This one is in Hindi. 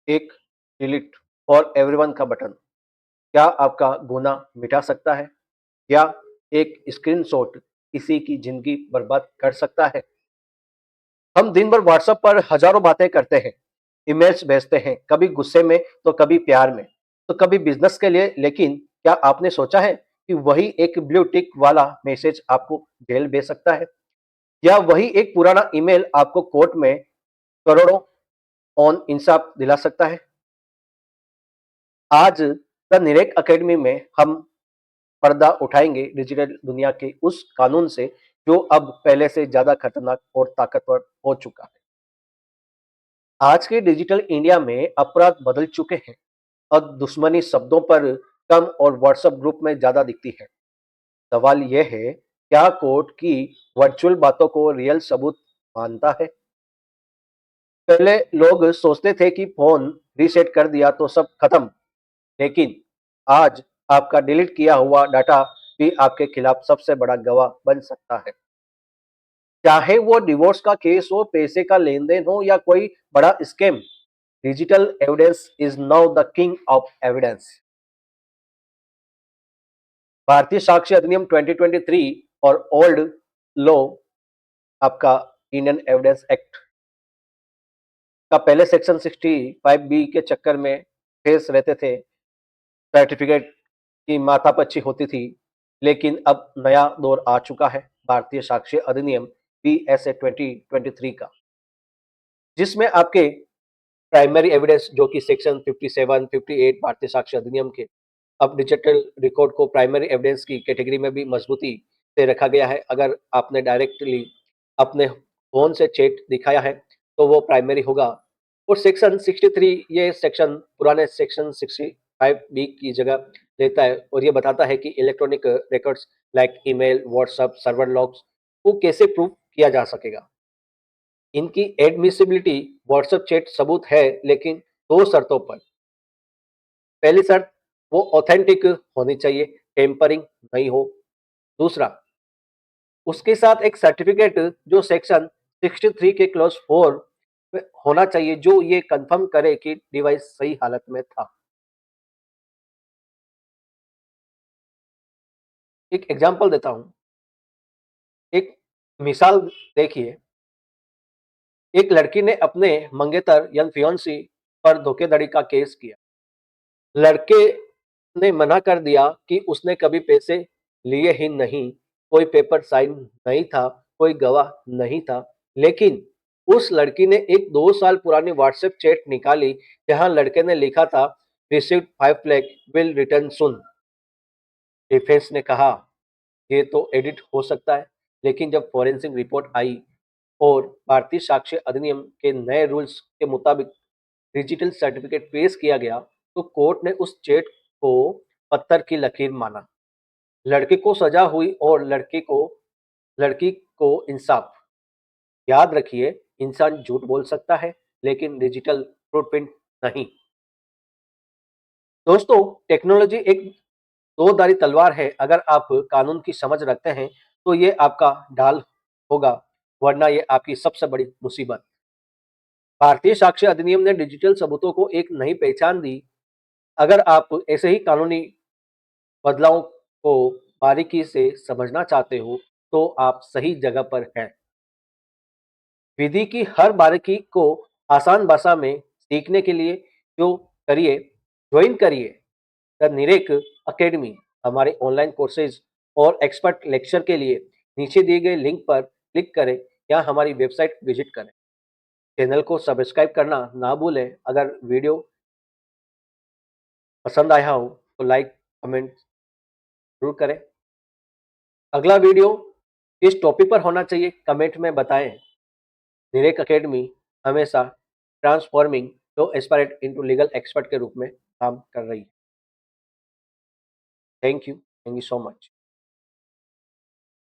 एक डिलीट फॉर एवरीवन का बटन क्या आपका गुनाह मिटा सकता है या एक स्क्रीनशॉट किसी की जिंदगी बर्बाद कर सकता है? हम दिन भर व्हाट्सएप पर हजारों बातें करते हैं, ईमेल्स भेजते हैं, कभी गुस्से में तो कभी प्यार में, तो कभी बिजनेस के लिए। लेकिन क्या आपने सोचा है कि वही एक ब्लू टिक वाला मैसेज आपको जेल भेज सकता है, या वही एक पुराना ईमेल आपको कोर्ट में करोड़ों ऑन इंसाफ दिला सकता है? आज द निरेक एकेडमी में हम पर्दा उठाएंगे डिजिटल दुनिया के उस कानून से जो अब पहले से ज्यादा खतरनाक और ताकतवर हो चुका है। आज के डिजिटल इंडिया में अपराध बदल चुके हैं। अब दुश्मनी शब्दों पर कम और व्हाट्सएप ग्रुप में ज्यादा दिखती है। सवाल यह है, क्या कोर्ट की वर्चुअल बातों को रियल सबूत मानता है? पहले लोग सोचते थे कि फोन रीसेट कर दिया तो सब खत्म, लेकिन आज आपका डिलीट किया हुआ डाटा भी आपके खिलाफ सबसे बड़ा गवाह बन सकता है। चाहे वो डिवोर्स का केस हो, पैसे का लेन देन हो या कोई बड़ा scam, digital evidence is now the king of evidence. भारतीय साक्ष्य अधिनियम 2023 और ओल्ड लॉ, आपका इंडियन एविडेंस एक्ट का पहले सेक्शन 65 बी के चक्कर में फेस रहते थे। सर्टिफिकेट की माथापच्ची होती थी, लेकिन अब नया दौर आ चुका है भारतीय साक्ष्य अधिनियम PSA 2023 का, जिसमें आपके प्राइमरी एविडेंस जो कि सेक्शन 57 58 भारतीय साक्ष्य अधिनियम के, अब डिजिटल रिकॉर्ड को प्राइमरी एविडेंस की कैटेगरी में भी मजबूती से रखा गया है। अगर आपने डायरेक्टली अपने फोन से चैट दिखाया है तो वो प्राइमरी होगा। और सेक्शन 63, ये सेक्शन पुराने सेक्शन 65 बी की जगह लेता है और ये बताता है कि electronic records like email, WhatsApp, server logs को कैसे प्रूव किया जा सकेगा। इनकी एडमिसिबिलिटी व्हाट्सएप चैट सबूत है, लेकिन दो शर्तों पर। पहली शर्त, वो ऑथेंटिक होनी चाहिए, टेम्परिंग नहीं हो। दूसरा, उसके साथ एक सर्टिफिकेट जो सेक्शन 63 के क्लॉज 4 में होना चाहिए, जो ये कंफर्म करे कि डिवाइस सही हालत में था। एक एग्जांपल देता हूँ। एक मिसाल देखिए। एक लड़की ने अपने मंगेतर यानी फियांसी पर धोखेधड़ी का केस किया। लड़के ने मना कर दिया कि उसने कभी पैसे लिए ही नहीं, कोई पेपर साइन नहीं था, कोई गवाह नहीं था। लेकिन उस लड़की ने एक 2 साल पुरानी व्हाट्सएप चैट निकाली जहां लड़के ने लिखा था, received 5 lakh, will return soon. Defence ने कहा ये तो एडिट हो सकता है, लेकिन जब फॉरेंसिक रिपोर्ट आई और भारतीय साक्ष्य अधिनियम के नए रूल्स के मुताबिक डिजिटल सर्टिफिकेट पेश किया गया, तो कोर्ट ने उस चेट को पत्थर की लकीर माना। लड़के को सजा हुई और लड़की को इंसाफ। याद रखिए, इंसान झूठ बोल सकता है, लेकिन डिजिटल फुटप्रिंट नहीं। दोस्तों, टेक्नोलॉजी एक दो धारी तलवार है। अगर आप कानून की समझ रखते हैं तो ये आपका ढाल होगा, वरना ये आपकी सबसे बड़ी मुसीबत। भारतीय साक्ष्य अधिनियम ने डिजिटल सबूतों को एक नई पहचान दी। अगर आप ऐसे ही कानूनी बदलाव को बारीकी से समझना चाहते हो तो आप सही जगह पर हैं। विधि की हर बारीकी को आसान भाषा में सीखने के लिए जो करिए ज्वाइन करिए द निरेक अकेडमी। हमारे ऑनलाइन कोर्सेज और एक्सपर्ट लेक्चर के लिए नीचे दिए गए लिंक पर क्लिक करें या हमारी वेबसाइट विजिट करें। चैनल को सब्सक्राइब करना ना भूलें। अगर वीडियो पसंद आया हो तो लाइक कमेंट जरूर करें। अगला वीडियो किस टॉपिक पर होना चाहिए कमेंट में बताएं। निरेक अकेडमी हमेशा transforming to aspirate into legal expert के रूप में काम कर रही है। Thank you so much.